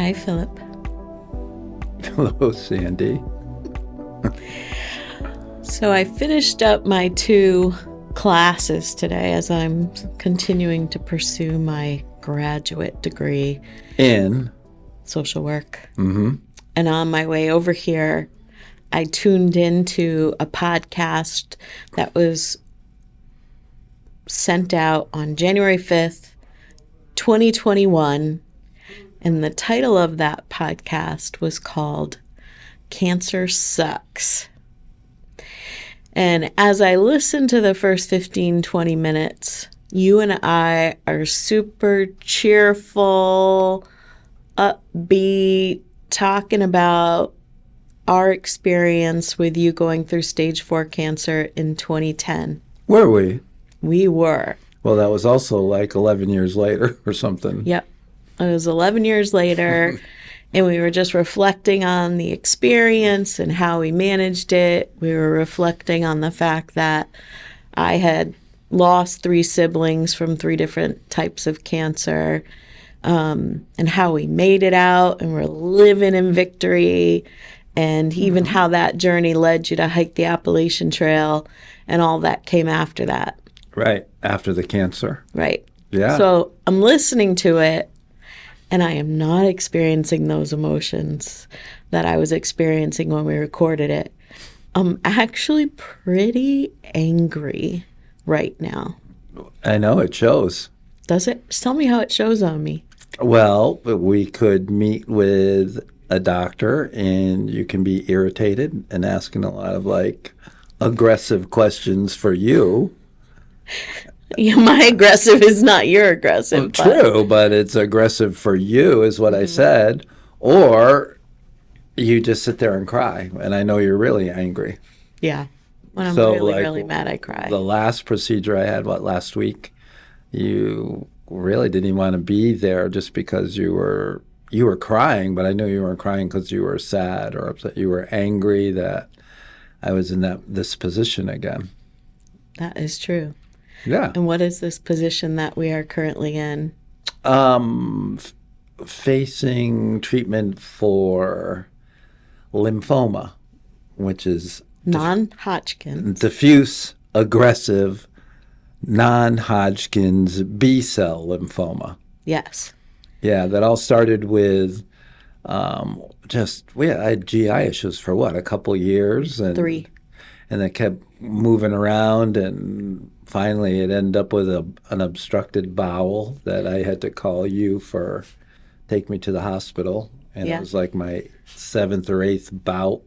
Hi, Philip. Hello, Sandy. So I finished up my 2 classes today as I'm continuing to pursue my graduate degree In. social work. Mm-hmm. And on my way over here, I tuned into a podcast that was sent out on January 5th, 2021. And the title of that podcast was called Cancer Sucks. And as I listened to the first 15, 20 minutes, you and I are super cheerful, upbeat, talking about our experience with you going through stage 4 cancer in 2010. Were we? We were. Well, that was also like 11 years later or something. Yep. It was 11 years later, and we were just reflecting on the experience and how we managed it. We were reflecting on the fact that I had lost 3 siblings from 3 different types of cancer, and how we made it out and we're living in victory, and even how that journey led you to hike the Appalachian Trail and all that came after that. Right. After the cancer. Right. Yeah. So I'm listening to it, and I am not experiencing those emotions that I was experiencing when we recorded it. I'm actually pretty angry right now. I know it shows. Does it? Just tell me how it shows on me. Well, we could meet with a doctor and you can be irritated and asking a lot of like aggressive questions for you. Yeah, my aggressive is not your aggressive. True, but it's aggressive for you is what I said. Or you just sit there and cry. And I know you're really angry. Yeah. When I'm So, really, like, really mad, I cry. The last procedure I had, last week, you really didn't even want to be there just because you were crying, but I knew you weren't crying because you were sad or upset. You were angry that I was in this position again. That is true. Yeah. And what is this position that we are currently in? Facing treatment for lymphoma, which is Non-Hodgkin. diffuse, aggressive, non-Hodgkin's B-cell lymphoma. Yes. Yeah, that all started with I had GI issues for a couple years. 3. And it kept moving around, and finally it ended up with an obstructed bowel that I had to call you take me to the hospital. And Yeah. It was like my 7th or 8th bout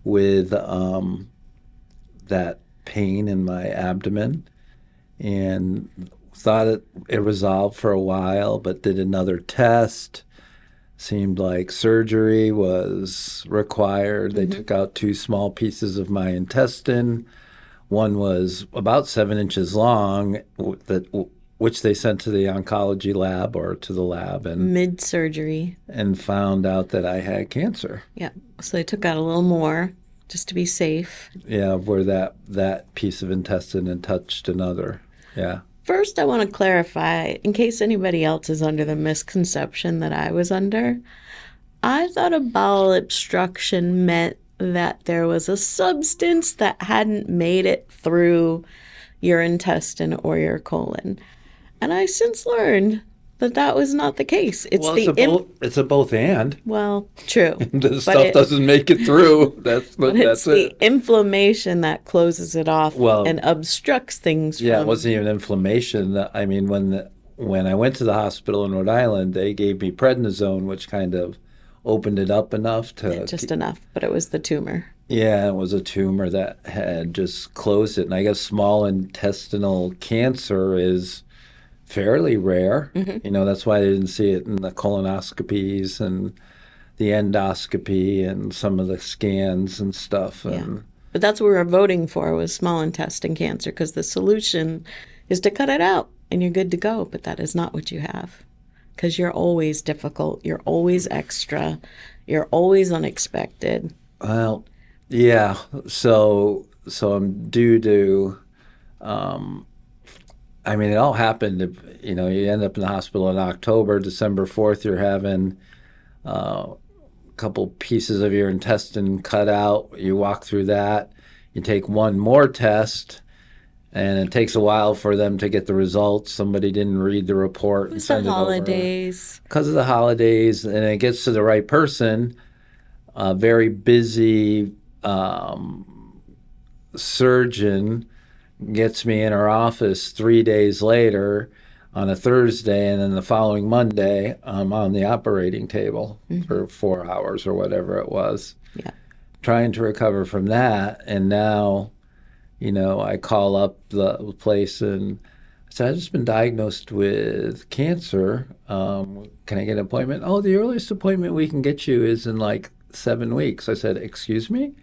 with that pain in my abdomen, and thought it resolved for a while, but did another test. Seemed like surgery was required. They took out 2 small pieces of my intestine. One was about 7 inches long, which they sent to the oncology lab or to the lab Mid-surgery. and found out that I had cancer. Yeah. So they took out a little more just to be safe. Yeah, where that piece of intestine had touched another. Yeah. First, I want to clarify, in case anybody else is under the misconception that I was under, I thought a bowel obstruction meant that there was a substance that hadn't made it through your intestine or your colon. And I since learned that was not the case. It's it's a both and. Well, true. The stuff doesn't make it through. That's It's the inflammation that closes it off and obstructs things. Yeah, it wasn't even inflammation. I mean, when I went to the hospital in Rhode Island, they gave me prednisone, which kind of opened it up enough to... Just enough, but it was the tumor. Yeah, it was a tumor that had just closed it. And I guess small intestinal cancer is fairly rare. Mm-hmm. That's why they didn't see it in the colonoscopies and the endoscopy and some of the scans and stuff. Yeah. But that's what we were voting for, was small intestine cancer, because the solution is to cut it out and you're good to go. But that is not what you have, because you're always difficult. You're always extra. You're always unexpected. Well, yeah. So I'm due to... I mean, it all happened, you end up in the hospital in October. December 4th, you're having couple pieces of your intestine cut out. You walk through that. You take one more test, and it takes a while for them to get the results. Somebody didn't read the report and It's the send it over holidays. because of the holidays, and it gets to the right person. A very busy surgeon gets me in her office 3 days later on a Thursday, and then the following Monday, I'm on the operating table for 4 hours or whatever it was, Yeah. trying to recover from that. And now, I call up the place and I said, I've just been diagnosed with cancer. Can I get an appointment? Oh, the earliest appointment we can get you is in like 7 weeks. I said, excuse me?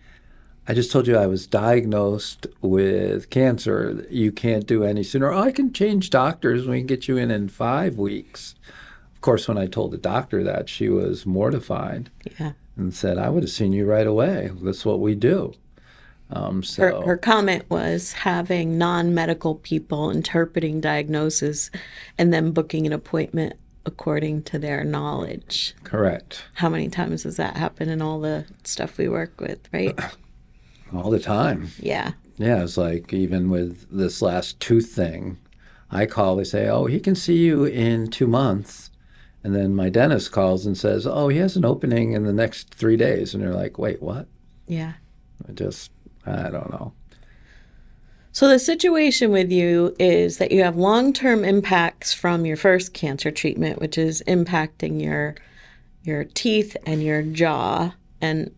I just told you I was diagnosed with cancer. You can't do any sooner. Oh, I can change doctors. We can get you in 5 weeks. Of course, when I told the doctor that, she was mortified Yeah. and said, I would have seen you right away. That's what we do. Her comment was having non-medical people interpreting diagnosis and then booking an appointment according to their knowledge. Correct. How many times does that happen in all the stuff we work with, right? All the time. Yeah. Yeah, it's like even with this last tooth thing, I call, they say, oh, he can see you in 2 months. And then my dentist calls and says, oh, he has an opening in the next 3 days. And they're like, wait, what? Yeah. I don't know. So the situation with you is that you have long-term impacts from your first cancer treatment, which is impacting your teeth and your jaw, and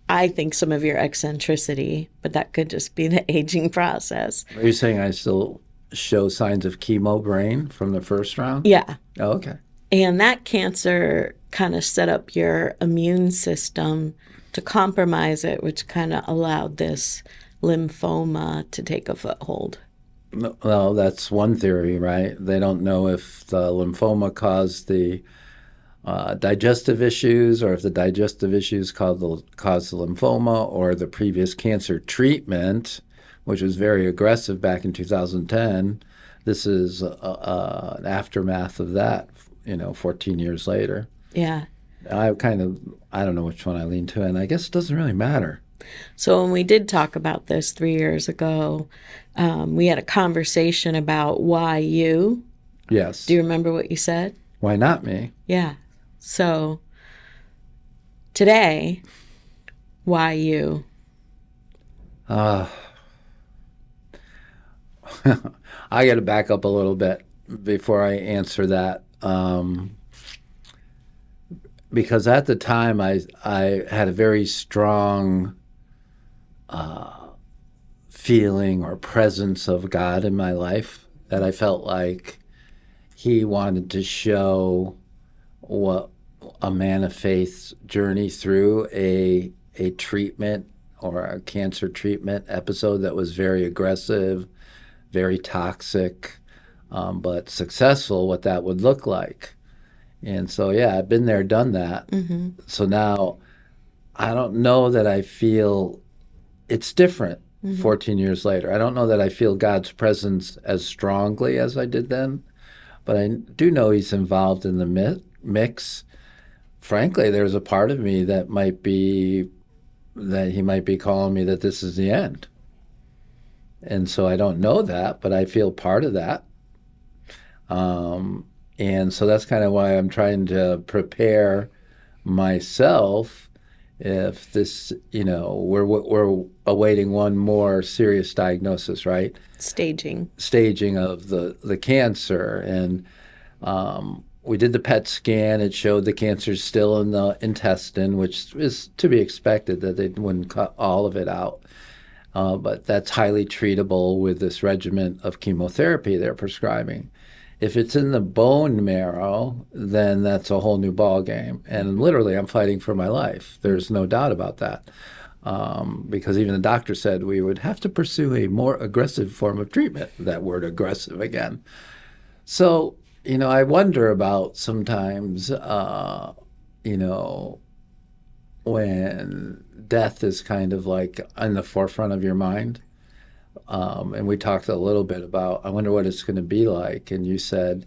I think some of your eccentricity, but that could just be the aging process. Are you saying I still show signs of chemo brain from the first round? Yeah. Oh, okay. And that cancer kind of set up your immune system to compromise it, which kind of allowed this lymphoma to take a foothold. Well, that's one theory, right? They don't know if the lymphoma caused the digestive issues, or if the digestive issues caused the lymphoma, or the previous cancer treatment, which was very aggressive back in 2010. This is an aftermath of that, 14 years later. Yeah. I don't know which one I lean to, and I guess it doesn't really matter. So when we did talk about this 3 years ago, we had a conversation about why you. Yes. Do you remember what you said? Why not me? Yeah. So today, why you? I got to back up a little bit before I answer that. Because at the time I had a very strong feeling or presence of God in my life, that I felt like he wanted to show what a man of faith's journey through a treatment or a cancer treatment episode that was very aggressive, very toxic, but successful, what that would look like. And so, yeah, I've been there, done that. Mm-hmm. So now I don't know that I feel it's different 14 years later. I don't know that I feel God's presence as strongly as I did then, but I do know he's involved in the mix. Frankly, there's a part of me that he might be calling me that this is the end. And so I don't know that, but I feel part of that. And so that's kind of why I'm trying to prepare myself if this, we're awaiting one more serious diagnosis, right? Staging Of the cancer. And we did the PET scan. It showed the cancer's still in the intestine, which is to be expected that they wouldn't cut all of it out. But that's highly treatable with this regimen of chemotherapy they're prescribing. If it's in the bone marrow, then that's a whole new ballgame. And literally, I'm fighting for my life. There's no doubt about that. Because even the doctor said we would have to pursue a more aggressive form of treatment. That word aggressive again. So, I wonder about sometimes, when death is kind of like in the forefront of your mind. And we talked a little bit about, I wonder what it's going to be like. And you said,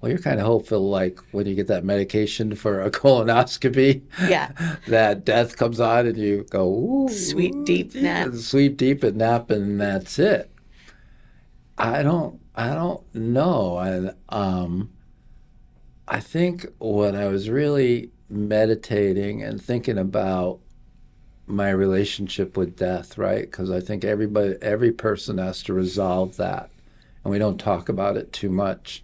Well, you're kind of hopeful, like when you get that medication for a colonoscopy, Yeah. that death comes on and you go, ooh, Sweet, deep nap. Sleep deep and nap, and that's it. I don't know. I think when I was really meditating and thinking about my relationship with death, right? Because I think every person has to resolve that, and we don't talk about it too much.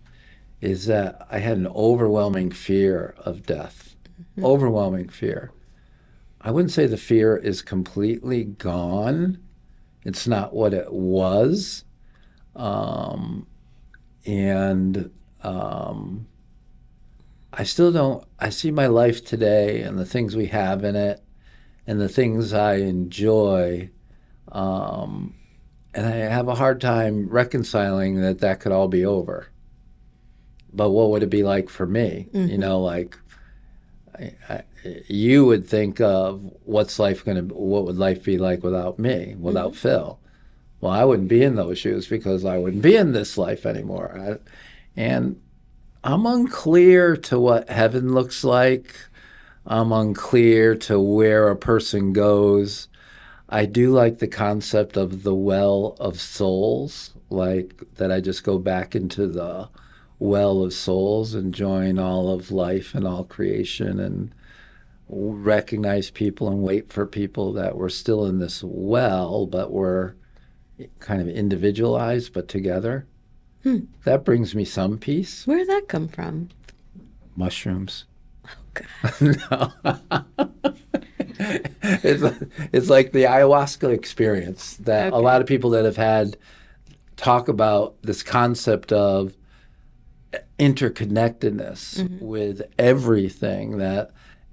Is that I had an overwhelming fear of death, overwhelming fear. I wouldn't say the fear is completely gone. It's not what it was, and I still don't. I see my life today and the things we have in it, and the things I enjoy. And I have a hard time reconciling that could all be over. But what would it be like for me? You know, like you would think of what would life be like without me, without Phil? Well, I wouldn't be in those shoes because I wouldn't be in this life anymore. And I'm unclear to what heaven looks like. I'm unclear to where a person goes. I do like the concept of the well of souls, like that I just go back into the well of souls and join all of life and all creation and recognize people and wait for people that we're still in this well, but we're kind of individualized but together. That brings me some peace. Where did that come from? Mushrooms. God. No. It's like the ayahuasca experience that a lot of people that have had talk about this concept of interconnectedness with everything,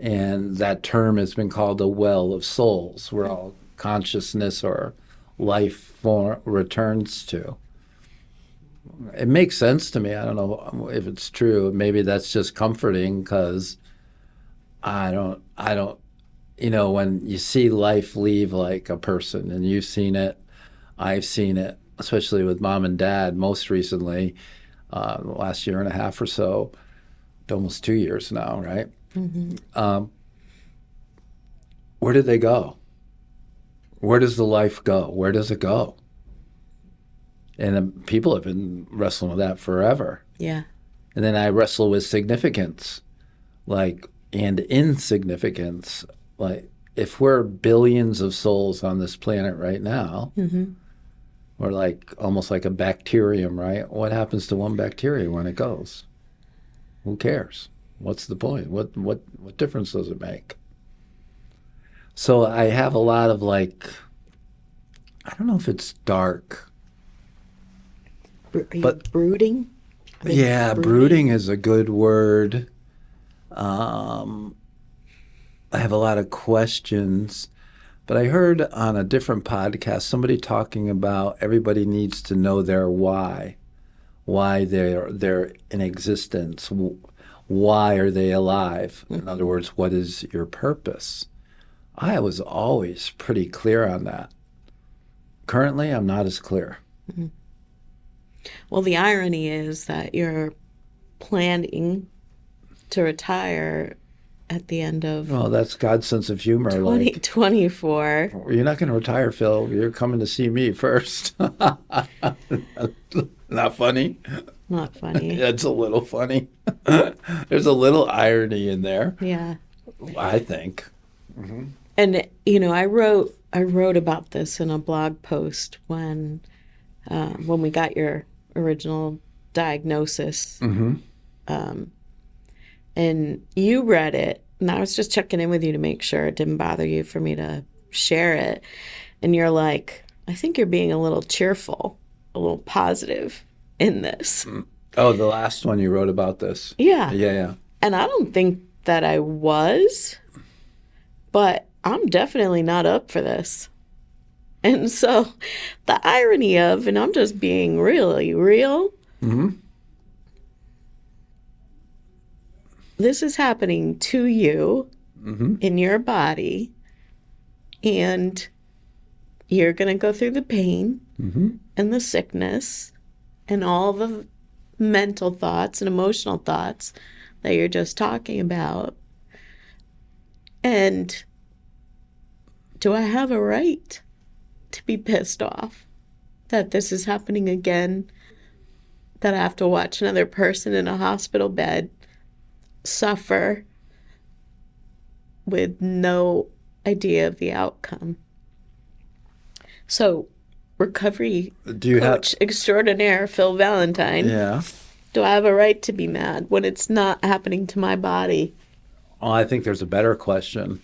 and that term has been called a well of souls, where all consciousness or life form returns to. It makes sense to me. I don't know if it's true. Maybe that's just comforting because I don't, when you see life leave like a person, and you've seen it, I've seen it, especially with mom and dad most recently, the last year and a half or so, almost 2 years now, right? Where did they go? Where does the life go? Where does it go? And people have been wrestling with that forever. Yeah. And then I wrestle with significance, and insignificance. Like, if we're billions of souls on this planet right now, we're like almost like a bacterium, right? What happens to one bacteria when it goes? Who cares? What's the point? What difference does it make? So I have a lot of I don't know if it's dark. Are you brooding? Yeah, brooding is a good word. I have a lot of questions, but I heard on a different podcast somebody talking about everybody needs to know their why they're in existence, why are they alive? In other words, what is your purpose? I was always pretty clear on that. Currently, I'm not as clear. Well, the irony is that you're planning to retire at the end of Well, that's God's sense of humor. 2024. You're not going to retire, Phil. You're coming to see me first. Not funny? Not funny. That's a little funny. There's a little irony in there. Yeah. I think. And I wrote about this in a blog post when we got your original diagnosis. And you read it, and I was just checking in with you to make sure it didn't bother you for me to share it. And you're like, I think you're being a little cheerful, a little positive in this. Oh, the last one you wrote about this. Yeah. Yeah. And I don't think that I was, but I'm definitely not up for this. And so the irony of, and I'm just being really real, this is happening to you in your body, and you're going to go through the pain and the sickness and all the mental thoughts and emotional thoughts that you're just talking about. And do I have a right to be pissed off that this is happening again? That I have to watch another person in a hospital bed suffer with no idea of the outcome. So, recovery coach extraordinaire Phil Valentine. Yeah. Do I have a right to be mad when it's not happening to my body? Well, I think there's a better question.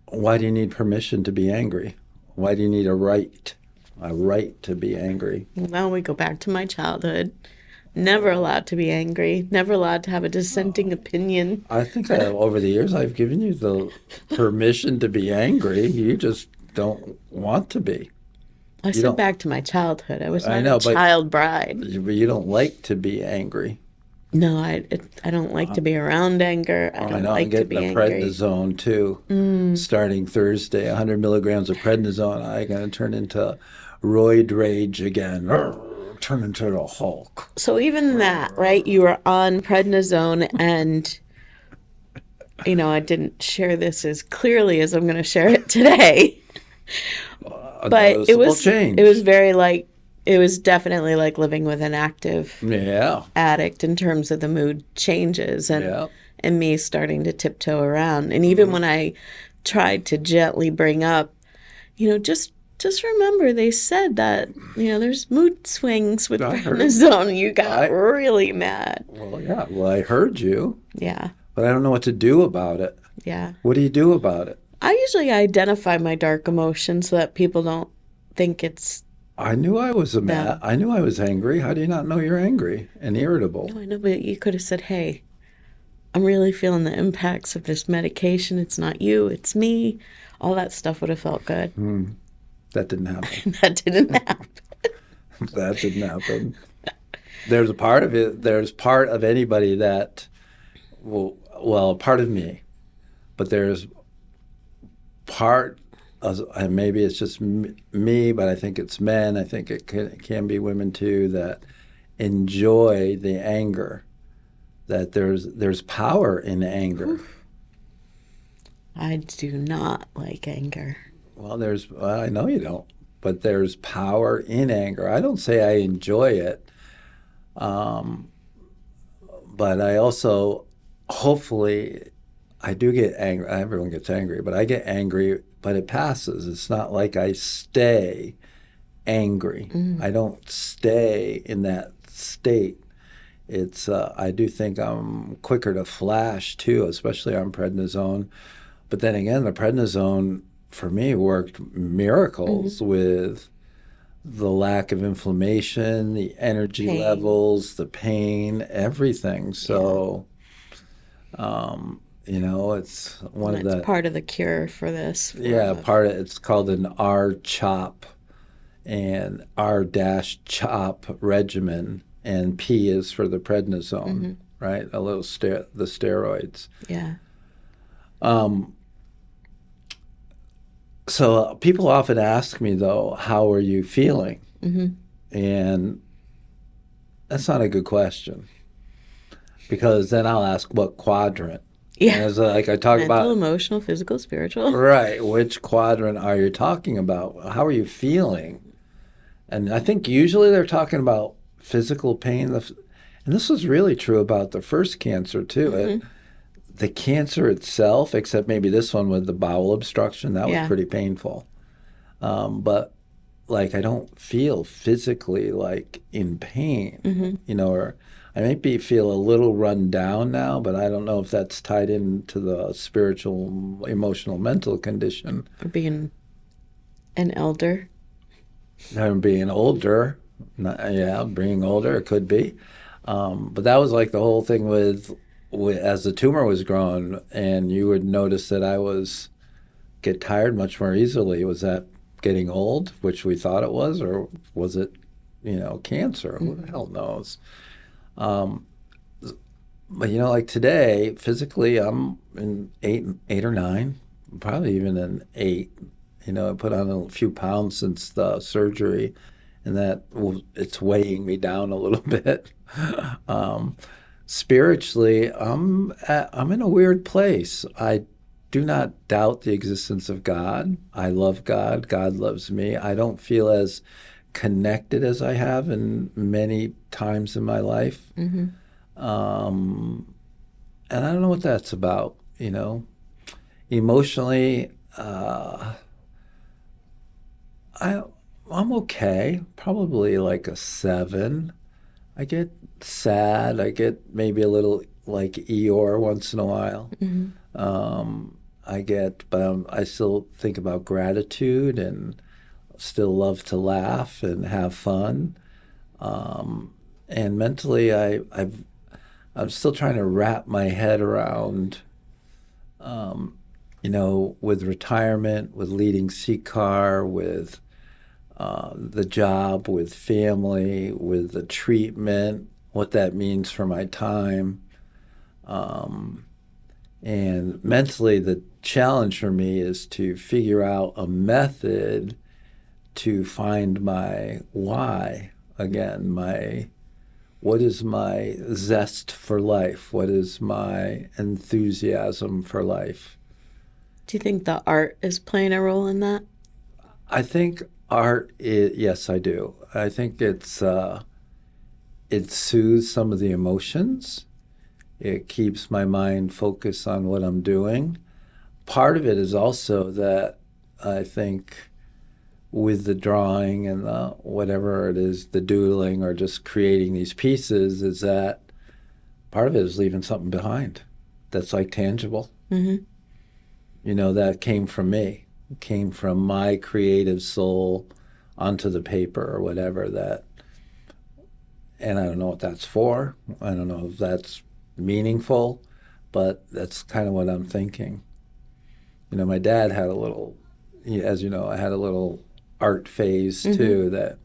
Why do you need permission to be angry? Why do you need a right to be angry? Well, we go back to my childhood. Never allowed to be angry. Never allowed to have a dissenting opinion. I think over the years I've given you the permission to be angry. You just don't want to be. I said back to my childhood. I was not a child bride. But you don't like to be angry. No, I don't like to be around anger. I don't like to be angry. I'm getting the prednisone too. Starting Thursday, 100 milligrams of prednisone. I'm going to turn into roid rage again. Turn into the Hulk. So even that, right? You were on prednisone, and I didn't share this as clearly as I'm going to share it today. But it was definitely like living with an active addict in terms of the mood changes and me starting to tiptoe around. And even when I tried to gently bring up, just remember they said that, there's mood swings with prednisone. You got really mad. Well, yeah. Well, I heard you. Yeah. But I don't know what to do about it. Yeah. What do you do about it? I usually identify my dark emotions so that people don't think it's... I knew I was I knew I was angry. How do you not know you're angry and irritable? No, I know, but you could have said, hey, I'm really feeling the impacts of this medication. It's not you, it's me. All that stuff would have felt good. That didn't happen. That didn't happen. That didn't happen. There's a part of it. There's part of anybody that, well, part of me, but there's part of, and maybe it's just me, but I think it's men. I think it can be women too that enjoy the anger. That there's power in anger. I do not like anger. Well, I know you don't, but there's power in anger. I don't say I enjoy it, but I also, hopefully, I do get angry. Everyone gets angry, but I get angry, but it passes. It's not like I stay angry. I don't stay in that state. It's I do think I'm quicker to flash too, especially on prednisone. But then again, the prednisone for me worked miracles with the lack of inflammation, the energy levels, the pain, everything. So, it's one of the... It's part of the cure for this. It's called an R-CHOP and R-CHOP regimen, and P is for the prednisone, right? A little the steroids. Yeah. So people often ask me, though, how are you feeling? And that's not a good question, because then I'll ask what quadrant. Yeah. And like I talk about mental, emotional, physical, spiritual. Right. Which quadrant are you talking about? How are you feeling? And I think usually they're talking about physical pain. And this was really true about the first cancer, too. The cancer itself, except maybe this one with the bowel obstruction, that was pretty painful. But like I don't feel physically like in pain, or I maybe feel a little run down now, but I don't know if that's tied into the spiritual, emotional, mental condition. Or being an elder. Being older. Being older, it could be. But that was like the whole thing with as the tumor was growing, and you would notice that I get tired much more easily. Was that getting old, which we thought it was, or was it, cancer? Who the hell knows? But like today, physically, I'm in eight or nine, probably even an 8. I put on a few pounds since the surgery, and it's weighing me down a little bit. Um, Spiritually, I'm in a weird place. I do not doubt the existence of God. I love God. God loves me. I don't feel as connected as I have in many times in my life. Mm-hmm. Um, and I don't know what that's about, you know. Emotionally, I I'm okay. Probably like a 7. I get sad. I get maybe a little like Eeyore once in a while. Mm-hmm. But I still think about gratitude and still love to laugh and have fun. And mentally, I'm still trying to wrap my head around, with retirement, with leading C-Car, with the job, with family, with the treatment, what that means for my time. And mentally, the challenge for me is to figure out a method to find my why again, what is my zest for life? What is my enthusiasm for life? Do you think the art is playing a role in that? I think art is, yes, I do. I think it soothes some of the emotions. It keeps my mind focused on what I'm doing. Part of it is also that I think with the drawing and the whatever it is, the doodling or just creating these pieces, is that part of it is leaving something behind that's like tangible. Mm-hmm. That came from me. It came from my creative soul onto the paper or whatever that. And I don't know what that's for. I don't know if that's meaningful, but that's kind of what I'm thinking. My dad had as you know, I had a little art phase Mm-hmm. too, that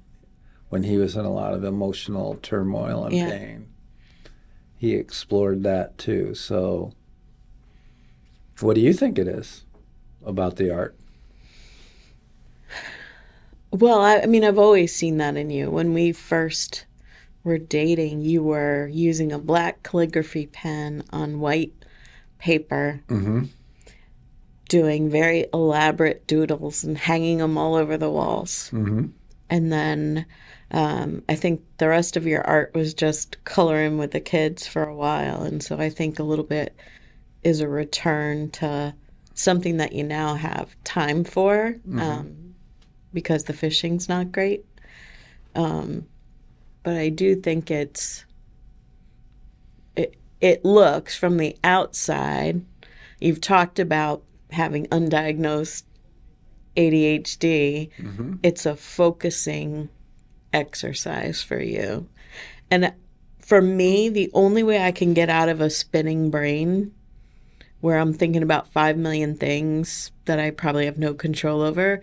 when he was in a lot of emotional turmoil and Yeah. pain, he explored that too. So, what do you think it is about the art? Well, I mean, I've always seen that in you. When we first were dating, you were using a black calligraphy pen on white paper, Mm-hmm. doing very elaborate doodles and hanging them all over the walls. Mm-hmm. And then I think the rest of your art was just coloring with the kids for a while. And so I think a little bit is a return to something that you now have time for, Mm-hmm. because the fishing's not great. But I do think it looks from the outside. You've talked about having undiagnosed ADHD. Mm-hmm. It's a focusing exercise for you. And for me, the only way I can get out of a spinning brain where I'm thinking about 5 million things that I probably have no control over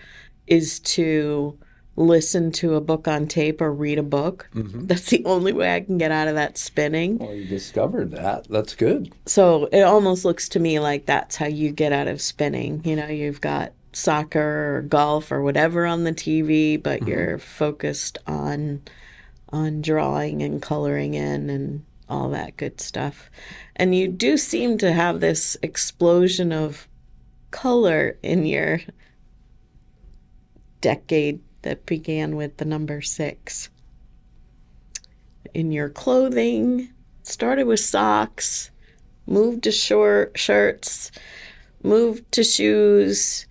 is to listen to a book on tape or read a book. Mm-hmm. That's the only way I can get out of that spinning. Well, you discovered that. That's good. So it almost looks to me like that's how you get out of spinning. You've got soccer or golf or whatever on the TV, but Mm-hmm. you're focused on drawing and coloring in and all that good stuff. And you do seem to have this explosion of color in your decade that began with the number 6. In your clothing, started with socks, moved to shirts, moved to shoes,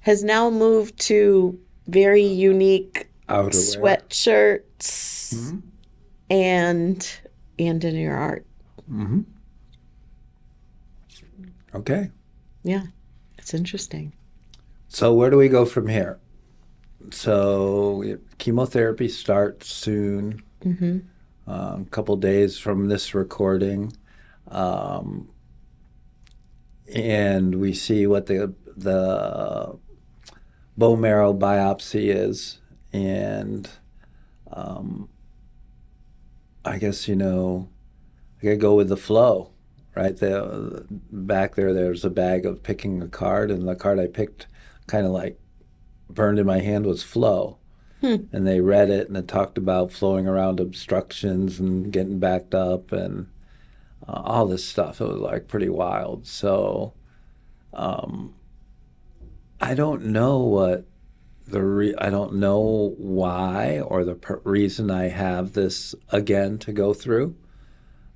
has now moved to very unique Outerwear. sweatshirts Mm-hmm. and in your art. Mm-hmm. Okay. Yeah, it's interesting. So where do we go from here? So chemotherapy starts soon, Mm-hmm. a couple days from this recording, um, and we see what the bone marrow biopsy is, and um, I guess I gotta go with the flow, right? Back there's a bag of picking a card, and the card I picked, kind of like burned in my hand, was flow. And they read it, and it talked about flowing around obstructions and getting backed up and all this stuff. It was like pretty wild. So I don't know what I don't know why or the reason I have this again to go through.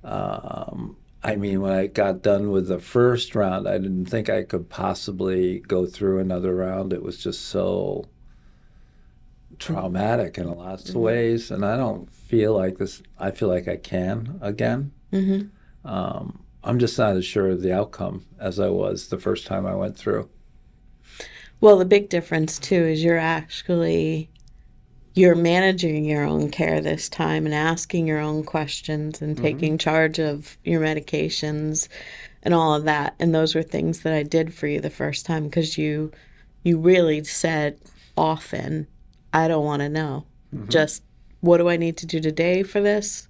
I mean, when I got done with the first round, I didn't think I could possibly go through another round. It was just so traumatic in lots of ways, and I don't feel like this. I feel like I can again. I'm just not as sure of the outcome as I was the first time I went through. Well, the big difference too is you're managing your own care this time and asking your own questions and taking charge of your medications and all of that. And those were things that I did for you the first time because you really said often, I don't want to know. Just what do I need to do today for this?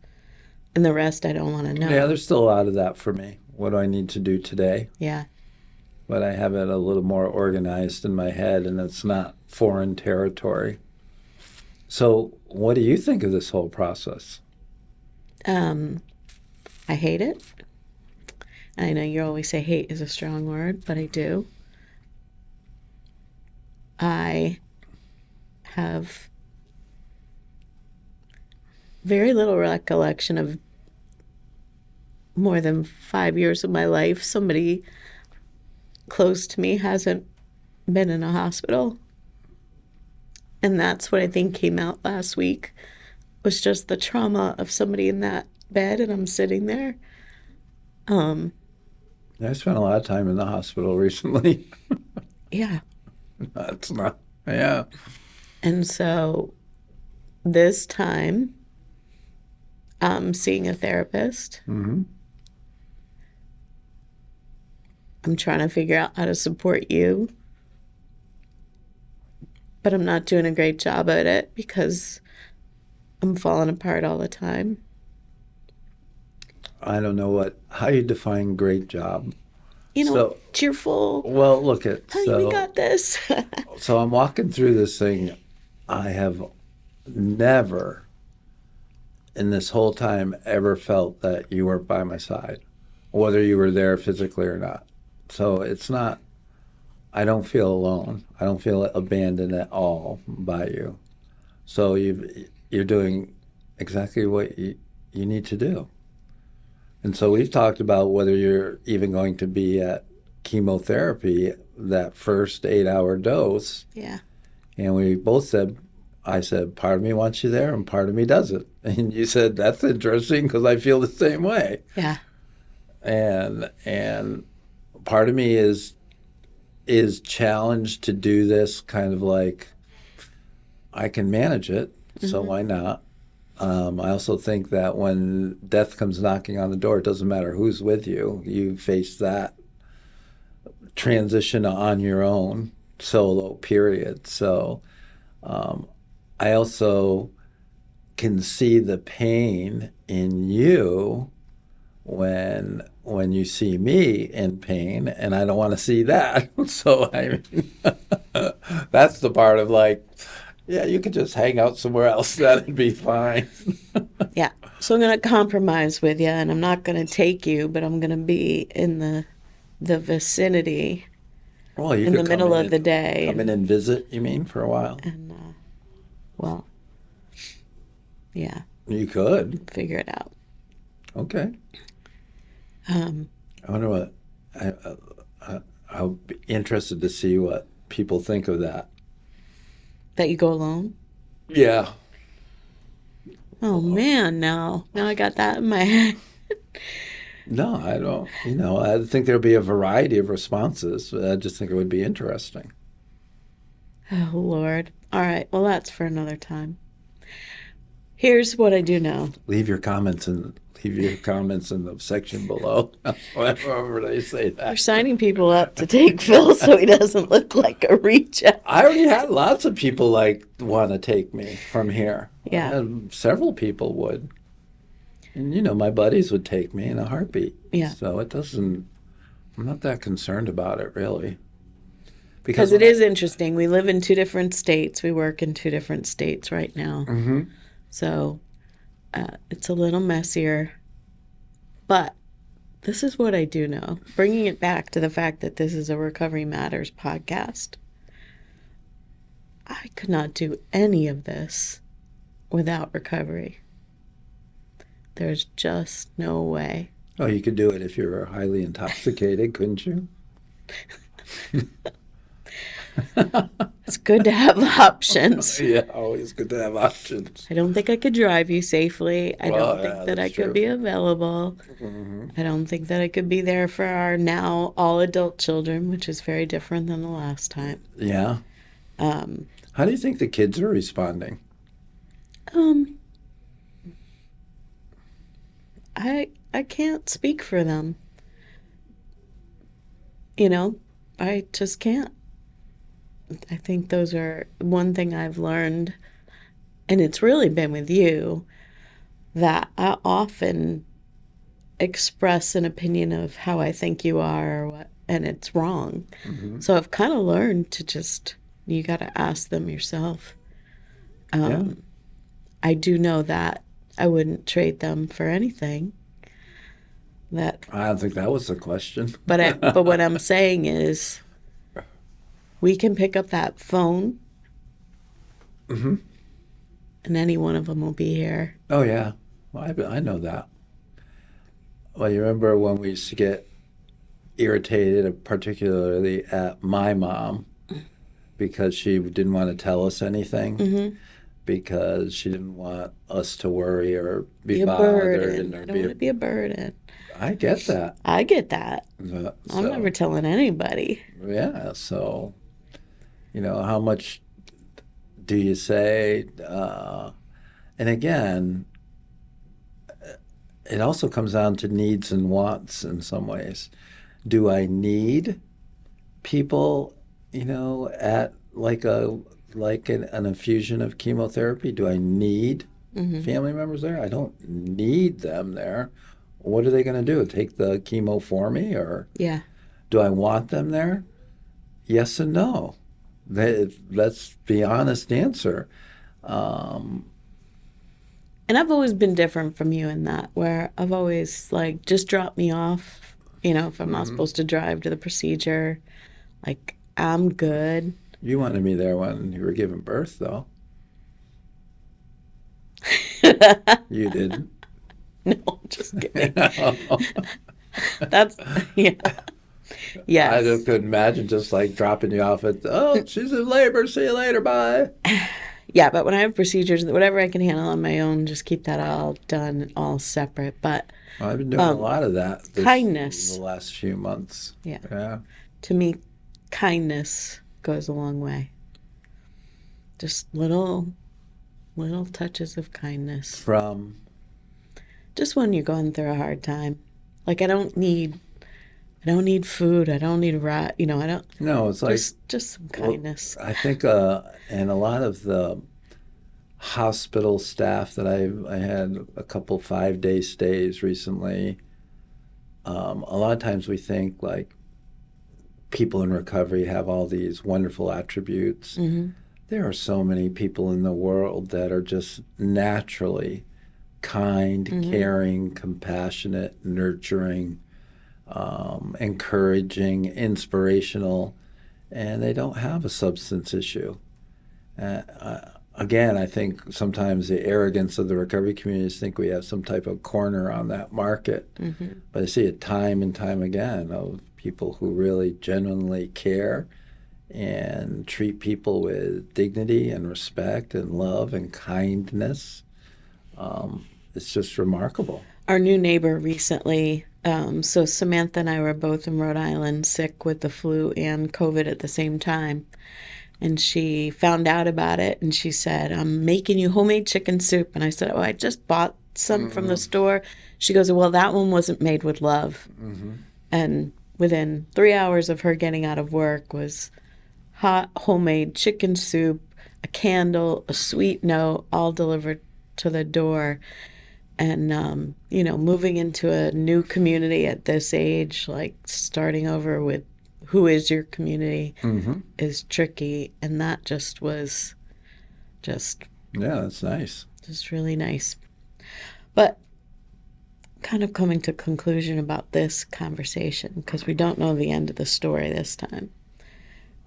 And the rest I don't want to know. Yeah, there's still a lot of that for me. What do I need to do today? Yeah. But I have it a little more organized in my head, and it's not foreign territory. So what do you think of this whole process? I hate it. I know you always say hate is a strong word, but I do. I have very little recollection of more than 5 years of my life. Somebody close to me hasn't been in a hospital. And that's what I think came out last week, was just the trauma of somebody in that bed, and I'm sitting there. I spent a lot of time in the hospital recently. Yeah. That's not, yeah. And so this time, I'm seeing a therapist. I'm trying to figure out how to support you. But I'm not doing a great job at it because I'm falling apart all the time. I don't know how you define great job. You know, So, cheerful. well, look at, Honey, we got this. so I'm walking through this thing. I have never in this whole time ever felt that you were by my side, whether you were there physically or not. So it's not, I don't feel alone. I don't feel abandoned at all by you. So you're doing exactly what you need to do. And so we've talked about whether you're even going to be at chemotherapy, that first 8-hour dose. Yeah. And we both said, I said, part of me wants you there and part of me doesn't. And you said, that's interesting because I feel the same way. Yeah. And part of me is challenged to do this kind of like, I can manage it, so why not? I also think that when death comes knocking on the door, it doesn't matter who's with you. You face that transition on your own, solo, period. So I also can see the pain in you when you see me in pain, and I don't want to see that. So I mean, that's the part of like, yeah, you could just hang out somewhere else. That'd be fine. Yeah. So I'm going to compromise with you, and I'm not going to take you, but I'm going to be in the vicinity Well, you in could the middle of the day. Come in and visit, you mean, for a while? And, well, yeah, You could. figure it out. Okay. I wonder what, I'll be interested to see what people think of that. That you go alone? Yeah. Oh, man, now I got that in my head. No, I don't. I think there'll be a variety of responses. I just think it would be interesting. Oh, Lord. All right. Well, that's for another time. Here's what I do know. Leave your comments in the section below. However they say We're that. signing people up to take Phil so he doesn't look like a reject. I already had lots of people want to take me from here. Yeah. Several people would. And my buddies would take me in a heartbeat. Yeah. So I'm not that concerned about it really. Because it is interesting. We live in two different states. We work in two different states right now. Mm-hmm. So it's a little messier. But this is what I do know. Bringing it back to the fact that this is a Recovery Matters podcast. I could not do any of this without recovery. There's just no way. Oh, you could do it if you were highly intoxicated, couldn't you? It's good to have options. Yeah, always good to have options. I don't think I could drive you safely. I Well, don't think yeah, that I that's could true. be available. Mm-hmm. I don't think that I could be there for our now all adult children, which is very different than the last time. Yeah. How do you think the kids are responding? I can't speak for them. You know, I just can't. I think those are one thing I've learned, and it's really been with you, that I often express an opinion of how I think you are or what, and it's wrong. Mm-hmm. So I've kind of learned to just, you got to ask them yourself. Yeah. I do know that I wouldn't trade them for anything. That, I don't think that was the question. but what I'm saying is, we can pick up that phone, Mm-hmm. and any one of them will be here. Oh, yeah. Well, I know that. Well, you remember when we used to get irritated, particularly at my mom, because she didn't want to tell us anything, Mm-hmm. because she didn't want us to worry or Be be a bothered. burden. I don't want to be a burden. I get that. I get that. So, I'm never telling anybody. yeah, so, how much do you say? And again, it also comes down to needs and wants in some ways. Do I need people, at an infusion of chemotherapy? Do I need family members there? I don't need them there. What are they going to do? Take the chemo for me? Or Yeah. do I want them there? Yes and no. Let's be honest answer. And I've always been different from you in that, where I've always, just drop me off, if I'm not supposed to drive to the procedure. I'm good. You wanted me there when you were giving birth, though. You didn't. No, just kidding. That's, yeah. Yes. I just couldn't imagine just dropping you off at, she's in labor, see you later, bye. Yeah, but when I have procedures, whatever I can handle on my own, just keep that all done, all separate. But Well, I've been doing a lot of that kindness. the last few months. Yeah. Yeah. To me, kindness goes a long way. Just little touches of kindness. From? Just when you're going through a hard time. I don't need food. I don't need I don't. No, it's just some kindness. I think, and a lot of the hospital staff that I had a couple 5-day stays recently, a lot of times we think people in recovery have all these wonderful attributes. Mm-hmm. There are so many people in the world that are just naturally kind, caring, compassionate, nurturing, encouraging, inspirational, and they don't have a substance issue. Again, I think sometimes the arrogance of the recovery communities think we have some type of corner on that market. Mm-hmm. But I see it time and time again of people who really genuinely care and treat people with dignity and respect and love and kindness. It's just remarkable. Our new neighbor recently, so Samantha and I were both in Rhode Island sick with the flu and COVID at the same time. And she found out about it and she said, I'm making you homemade chicken soup. And I said, I just bought some from the store. She goes, well, that one wasn't made with love. Mm-hmm. And within 3 hours of her getting out of work was hot homemade chicken soup, a candle, a sweet note, all delivered to the door. And, moving into a new community at this age, starting over with who is your community Mm-hmm. is tricky. And that just was just Yeah, that's nice. really nice. But kind of coming to conclusion about this conversation, because we don't know the end of the story this time.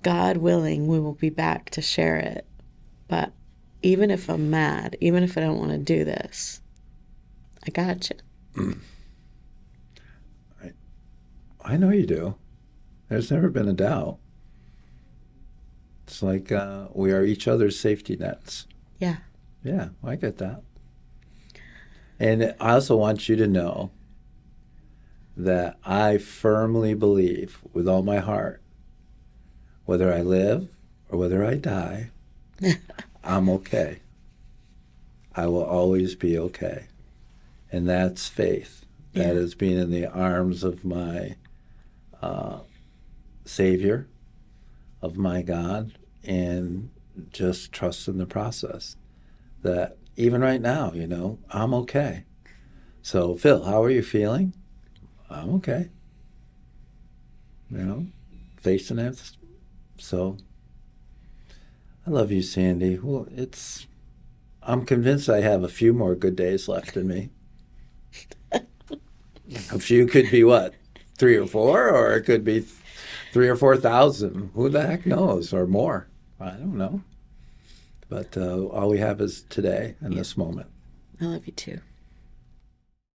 God willing, we will be back to share it. But even if I'm mad, even if I don't want to do this, I got you. I know you do. There's never been a doubt. It's like we are each other's safety nets. Yeah. Yeah, I get that. And I also want you to know that I firmly believe with all my heart, whether I live or whether I die, I'm okay. I will always be okay. And that's faith. That Yeah. is being in the arms of my Savior, of my God, and just trust in the process. That even right now, I'm okay. So, Phil, how are you feeling? I'm okay. Facing it. So, I love you, Sandy. Well, I'm convinced I have a few more good days left in me. A few could be what? 3 or 4, or it could be 3 or 4,000. Who the heck knows? Or more. I don't know. But all we have is today and this moment. I love you too.